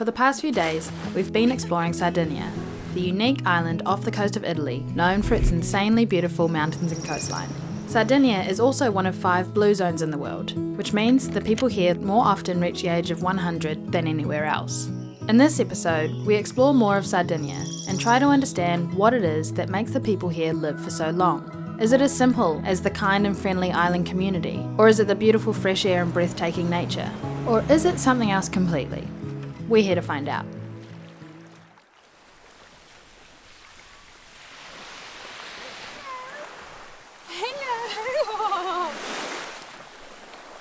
For the past few days, we've been exploring Sardinia, the unique island off the coast of Italy, known for its insanely beautiful mountains and coastline. Sardinia is also one of 5 blue zones in the world, which means the people here more often reach the age of 100 than anywhere else. In this episode, we explore more of Sardinia and try to understand what it is that makes the people here live for so long. Is it as simple as the kind and friendly island community? Or is it the beautiful fresh air and breathtaking nature? Or is it something else completely? We're here to find out.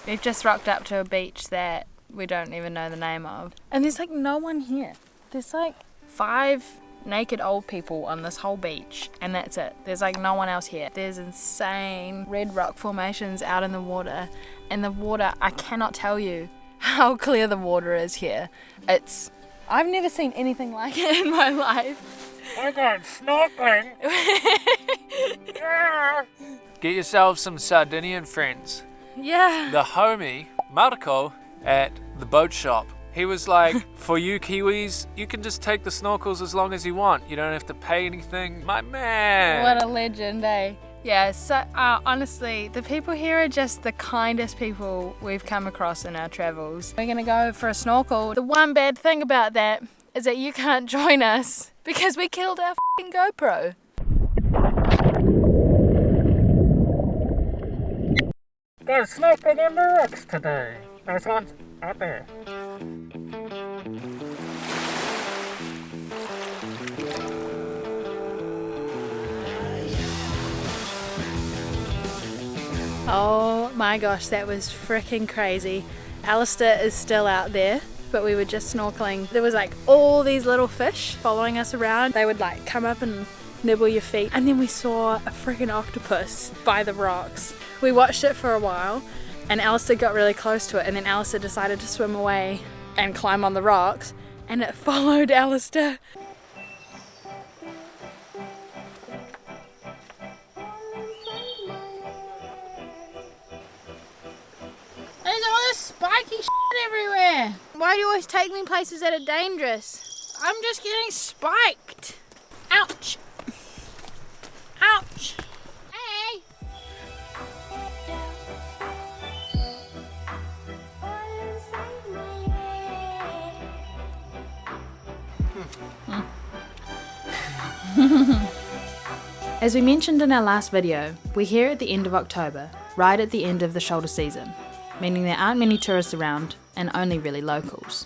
We've just rocked up to a beach that we don't even know the name of. And there's like no one here. There's like 5 naked old people on this whole beach and that's it. There's like no one else here. There's insane red rock formations out in the water, and the water, I cannot tell you how clear the water is here. I've never seen anything like it in my life. We're going snorkeling. Get yourself some Sardinian friends. Yeah. The homie, Marco, at the boat shop, he was like, for you Kiwis, you can just take the snorkels as long as you want. You don't have to pay anything. My man. What a legend, eh? Yeah, so honestly, the people here are just the kindest people we've come across in our travels. We're gonna go for a snorkel. The one bad thing about that is that you can't join us because we killed our f***ing GoPro. Go snorkeling on the rocks today. There's one out there. Oh my gosh, that was freaking crazy. Alistair is still out there, but we were just snorkeling. There was like all these little fish following us around. They would like come up and nibble your feet. And then we saw a freaking octopus by the rocks. We watched it for a while and Alistair got really close to it, and then Alistair decided to swim away and climb on the rocks, and it followed Alistair. There's all this spiky shit everywhere. Why do you always take me places that are dangerous? I'm just getting spiked. Ouch. Ouch. Hey. As we mentioned in our last video, we're here at the end of October, right at the end of the shoulder season, meaning there aren't many tourists around and only really locals.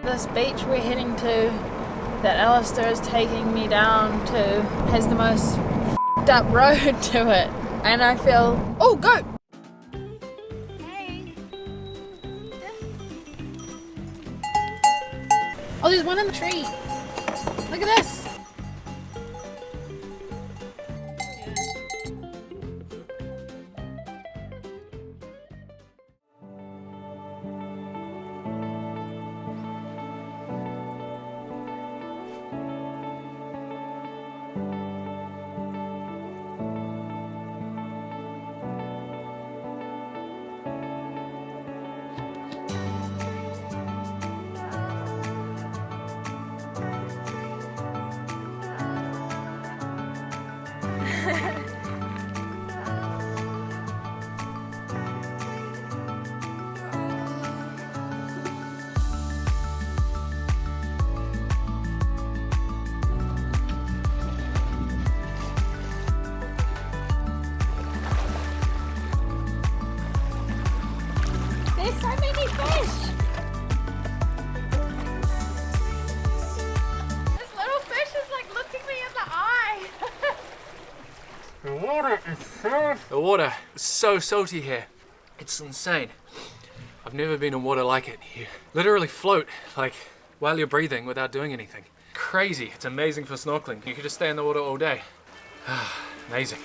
This beach we're heading to, that Alistair is taking me down to, has the most f***ed up road to it. And I feel... Oh, goat! Hey. Oh, there's one in the tree. Look at this. There's so many fish! This little fish is like looking me in the eye! The water is so... The water is so salty here. It's insane. I've never been in water like it. You literally float, like, while you're breathing without doing anything. Crazy. It's amazing for snorkeling. You could just stay in the water all day. Amazing.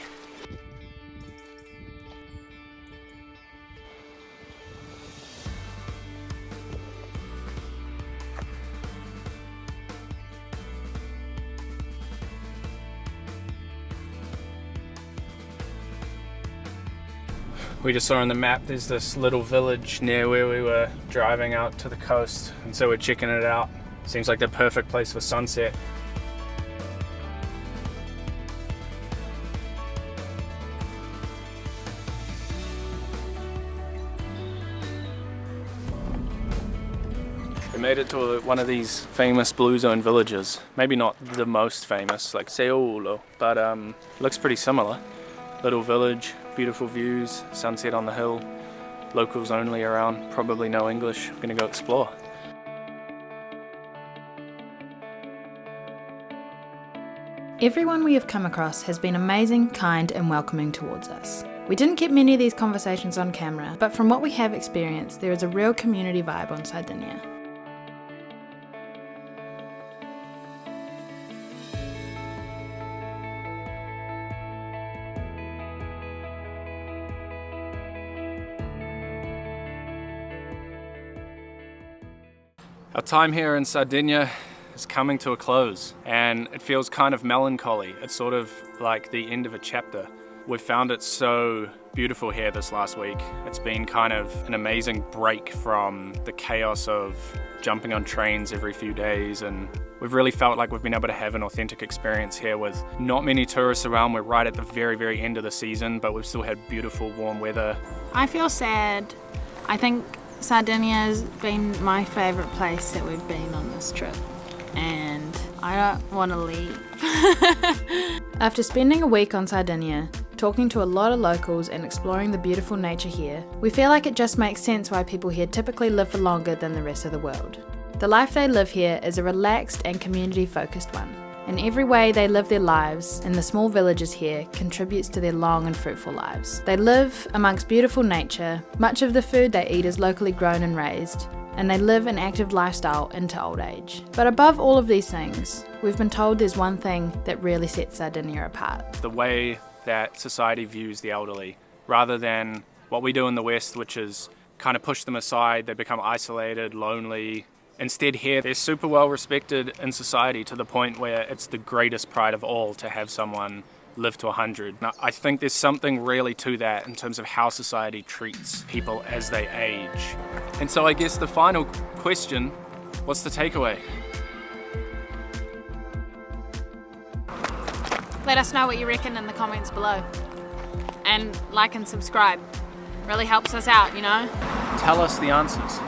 We just saw on the map there's this little village near where we were driving out to the coast, and so we're checking it out. Seems like the perfect place for sunset. We made it to one of these famous Blue Zone villages. Maybe not the most famous, like Seolo, but looks pretty similar. Little village, beautiful views, sunset on the hill, locals only around, probably no English. I'm gonna go explore. Everyone we have come across has been amazing, kind and welcoming towards us. We didn't get many of these conversations on camera, but from what we have experienced, there is a real community vibe on Sardinia. Our time here in Sardinia is coming to a close, and it feels kind of melancholy. It's sort of like the end of a chapter. We've found it so beautiful here this last week. It's been kind of an amazing break from the chaos of jumping on trains every few days, and we've really felt like we've been able to have an authentic experience here with not many tourists around. We're right at the very, very end of the season, but we've still had beautiful warm weather. I feel sad. I think Sardinia has been my favourite place that we've been on this trip, and I don't want to leave. After spending a week on Sardinia, talking to a lot of locals and exploring the beautiful nature here, we feel like it just makes sense why people here typically live for longer than the rest of the world. The life they live here is a relaxed and community-focused one, and every way they live their lives in the small villages here contributes to their long and fruitful lives. They live amongst beautiful nature, much of the food they eat is locally grown and raised, and they live an active lifestyle into old age. But above all of these things, we've been told there's one thing that really sets Sardinia apart. The way that society views the elderly, rather than what we do in the West, which is kind of push them aside, they become isolated, lonely. Instead here, they're super well respected in society to the point where it's the greatest pride of all to have someone live to 100. Now, I think there's something really to that in terms of how society treats people as they age. And so I guess the final question, what's the takeaway? Let us know what you reckon in the comments below. And like and subscribe. Really helps us out, you know? Tell us the answers.